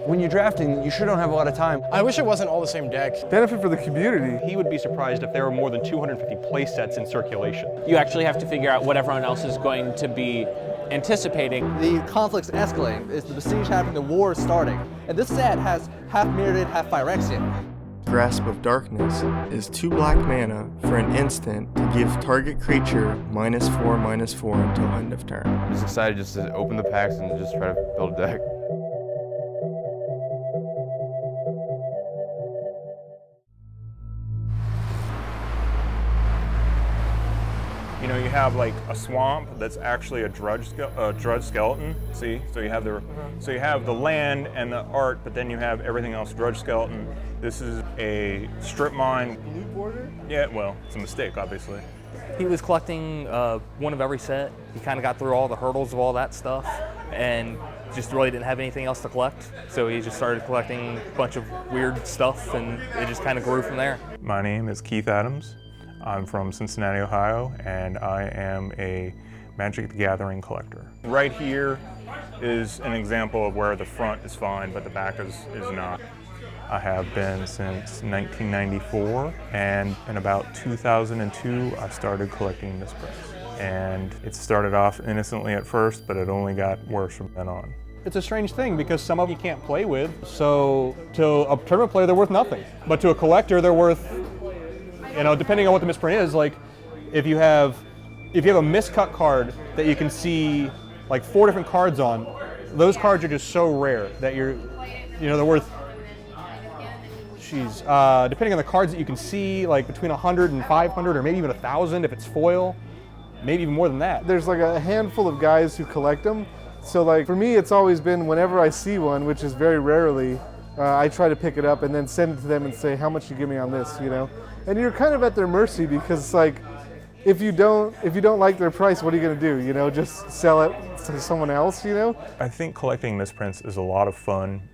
When you're drafting, you sure don't have a lot of time. I wish it wasn't all the same deck. Benefit for the community. He would be surprised if there were more than 250 play sets in circulation. You actually have to figure out what everyone else is going to be anticipating. The conflict's escalating. It's the besiege happening, the war is starting. And this set has half Myriad, half Phyrexian. Grasp of Darkness is 2 black mana for an instant to give target creature -4/-4 until end of turn. I'm just excited just to open the packs and just try to build a deck. You know, you have like a swamp that's actually a drudge skeleton. See, so you have the land and the art, but then you have everything else drudge skeleton. This is a strip mine. Loot border? Yeah, well, it's a mistake, obviously. He was collecting one of every set. He kind of got through all the hurdles of all that stuff and just really didn't have anything else to collect. So he just started collecting a bunch of weird stuff and it just kind of grew from there. My name is Keith Adams. I'm from Cincinnati, Ohio, and I am a Magic the Gathering collector. Right here is an example of where the front is fine, but the back is not. I have been since 1994, and in about 2002, I started collecting Misprints. And it started off innocently at first, but it only got worse from then on. It's a strange thing because some of them you can't play with, so to a tournament player they're worth nothing. But to a collector they're worth, you know, depending on what the misprint is, like if you have a miscut card that you can see like 4 different cards on, those cards are just so rare that they're worth, depending on the cards that you can see, like between 100 and 500 or maybe even 1,000 if it's foil, maybe even more than that. There's like a handful of guys who collect them. So like for me, it's always been whenever I see one, which is very rarely, I try to pick it up and then send it to them and say, how much you give me on this, you know? And you're kind of at their mercy because like, if you don't like their price, what are you gonna do? You know, just sell it to someone else, you know? I think collecting misprints is a lot of fun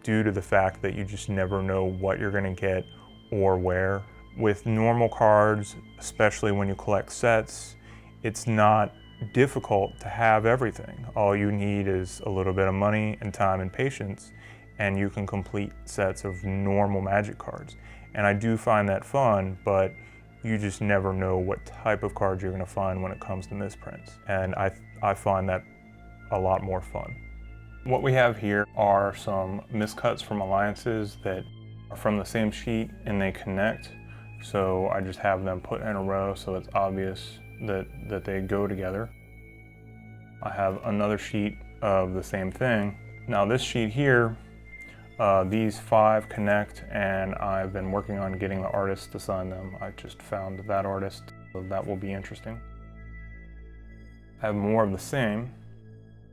due to the fact that you just never know what you're gonna get or where. With normal cards, especially when you collect sets, it's not difficult to have everything. All you need is a little bit of money and time and patience, and you can complete sets of normal Magic cards. And I do find that fun, but you just never know what type of cards you're gonna find when it comes to misprints. And I find that a lot more fun. What we have here are some miscuts from alliances that are from the same sheet and they connect. So I just have them put in a row so it's obvious that they go together. I have another sheet of the same thing. Now this sheet here, these 5 connect, and I've been working on getting the artist to sign them. I just found that artist, so that will be interesting. I have more of the same.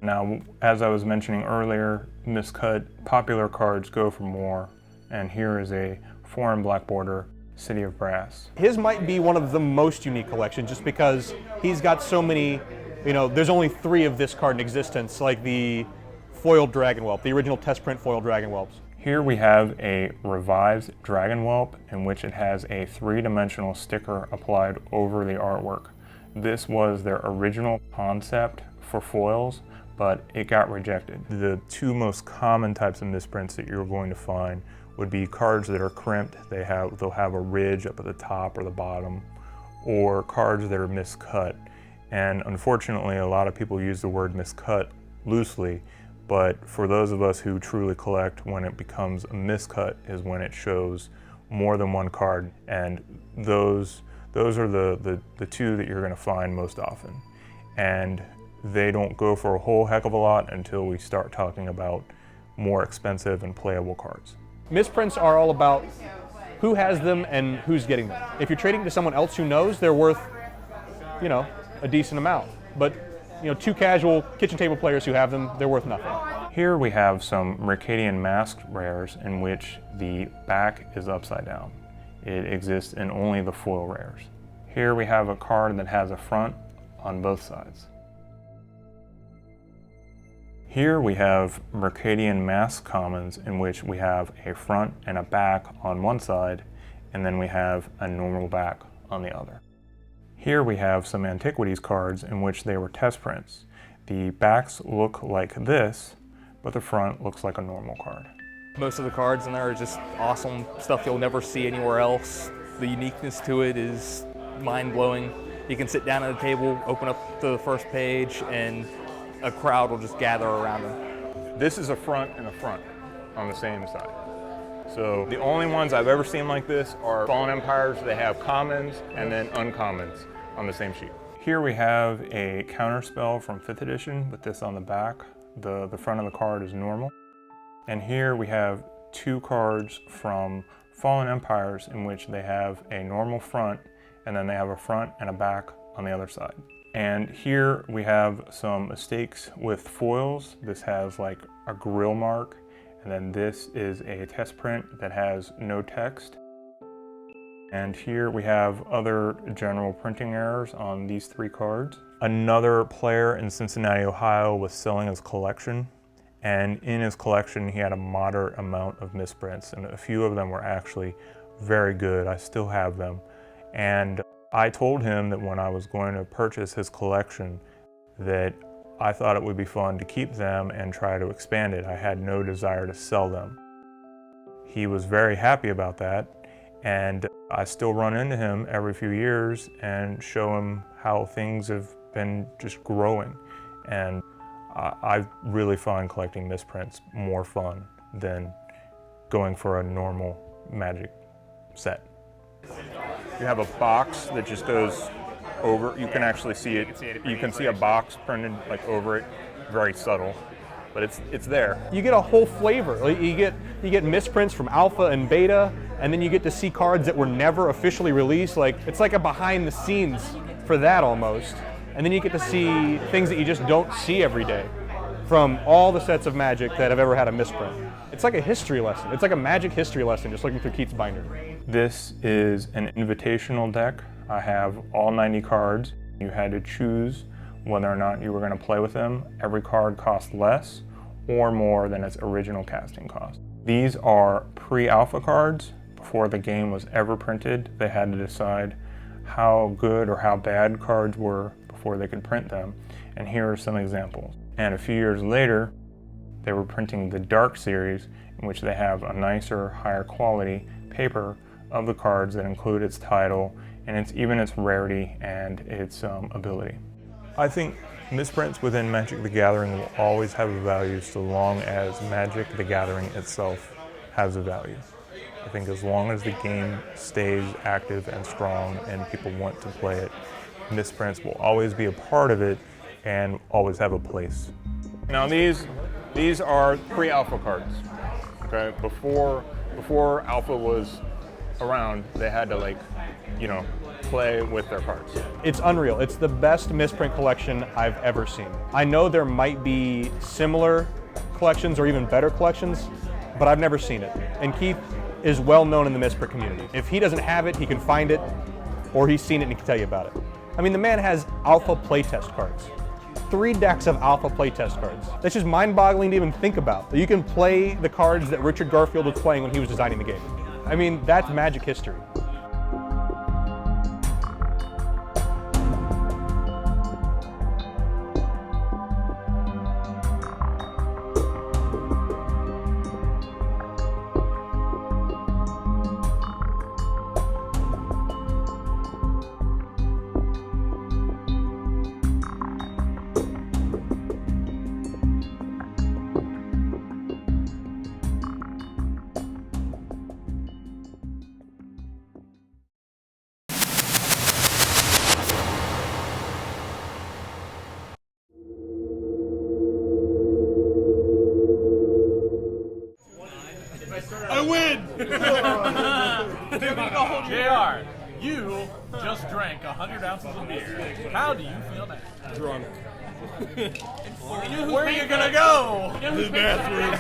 Now, as I was mentioning earlier, miscut popular cards go for more, and here is a 4 and black border, City of Brass. His might be one of the most unique collections just because he's got so many, you know, there's only 3 of this card in existence, like the foiled dragon whelp, the original test print foiled dragon whelps. Here we have a revised dragon whelp in which it has a 3-dimensional sticker applied over the artwork. This was their original concept for foils, but it got rejected. The 2 most common types of misprints that you're going to find would be cards that are crimped. They'll have a ridge up at the top or the bottom, or cards that are miscut. And unfortunately, a lot of people use the word miscut loosely, but for those of us who truly collect, when it becomes a miscut is when it shows more than one card, and those are the 2 that you're gonna find most often. And they don't go for a whole heck of a lot until we start talking about more expensive and playable cards. Misprints are all about who has them and who's getting them. If you're trading to someone else who knows, they're worth, you know, a decent amount. But, you know, 2 casual kitchen table players who have them, they're worth nothing. Here we have some Mercadian Masked rares in which the back is upside down. It exists in only the foil rares. Here we have a card that has a front on both sides. Here we have Mercadian Mask commons in which we have a front and a back on one side, and then we have a normal back on the other. Here we have some Antiquities cards in which they were test prints. The backs look like this, but the front looks like a normal card. Most of the cards in there are just awesome stuff you'll never see anywhere else. The uniqueness to it is mind-blowing. You can sit down at a table, open up to the first page, and a crowd will just gather around them. This is a front and a front on the same side. So the only ones I've ever seen like this are Fallen Empires. They have commons and then uncommons on the same sheet. Here we have a counterspell from 5th edition with this on the back. The front of the card is normal. And here we have 2 cards from Fallen Empires in which they have a normal front and then they have a front and a back on the other side. And here we have some mistakes with foils. This has like a grill mark, and then this is a test print that has no text. And here we have other general printing errors on these 3 cards. Another player in Cincinnati, Ohio was selling his collection, and in his collection he had a moderate amount of misprints, and a few of them were actually very good. I still have them. And I told him that when I was going to purchase his collection that I thought it would be fun to keep them and try to expand it. I had no desire to sell them. He was very happy about that, and I still run into him every few years and show him how things have been just growing. And I really find collecting misprints more fun than going for a normal Magic set. You have a box that just goes over. You can actually see it. You can see a box printed like over it, very subtle, but it's there. You get a whole flavor. Like, you get misprints from alpha and beta, and then you get to see cards that were never officially released. Like, it's like a behind the scenes for that almost. And then you get to see things that you just don't see every day from all the sets of Magic that have ever had a misprint. It's like a history lesson. It's like a Magic history lesson just looking through Keith's binder. This is an invitational deck. I have all 90 cards. You had to choose whether or not you were going to play with them. Every card cost less or more than its original casting cost. These are pre-alpha cards. Before the game was ever printed, they had to decide how good or how bad cards were before they could print them. And here are some examples. And a few years later, they were printing the Dark series, in which they have a nicer, higher quality paper of the cards that include its title and even its rarity and its ability. I think misprints within Magic the Gathering will always have a value so long as Magic the Gathering itself has a value. I think as long as the game stays active and strong and people want to play it, misprints will always be a part of it and always have a place. Now these are pre-alpha cards. Okay, before alpha was around, they had to play with their cards. It's unreal. It's the best misprint collection I've ever seen. I know there might be similar collections or even better collections, but I've never seen it. And Keith is well known in the misprint community. If he doesn't have it, he can find it, or he's seen it and he can tell you about it. I mean, the man has alpha playtest cards. 3 decks of alpha playtest cards. That's just mind-boggling to even think about. You can play the cards that Richard Garfield was playing when he was designing the game. I mean, that's Magic history. I win! JR, you just drank 100 ounces of beer. How do you feel now? Drunk. Where are you gonna go? The bathroom.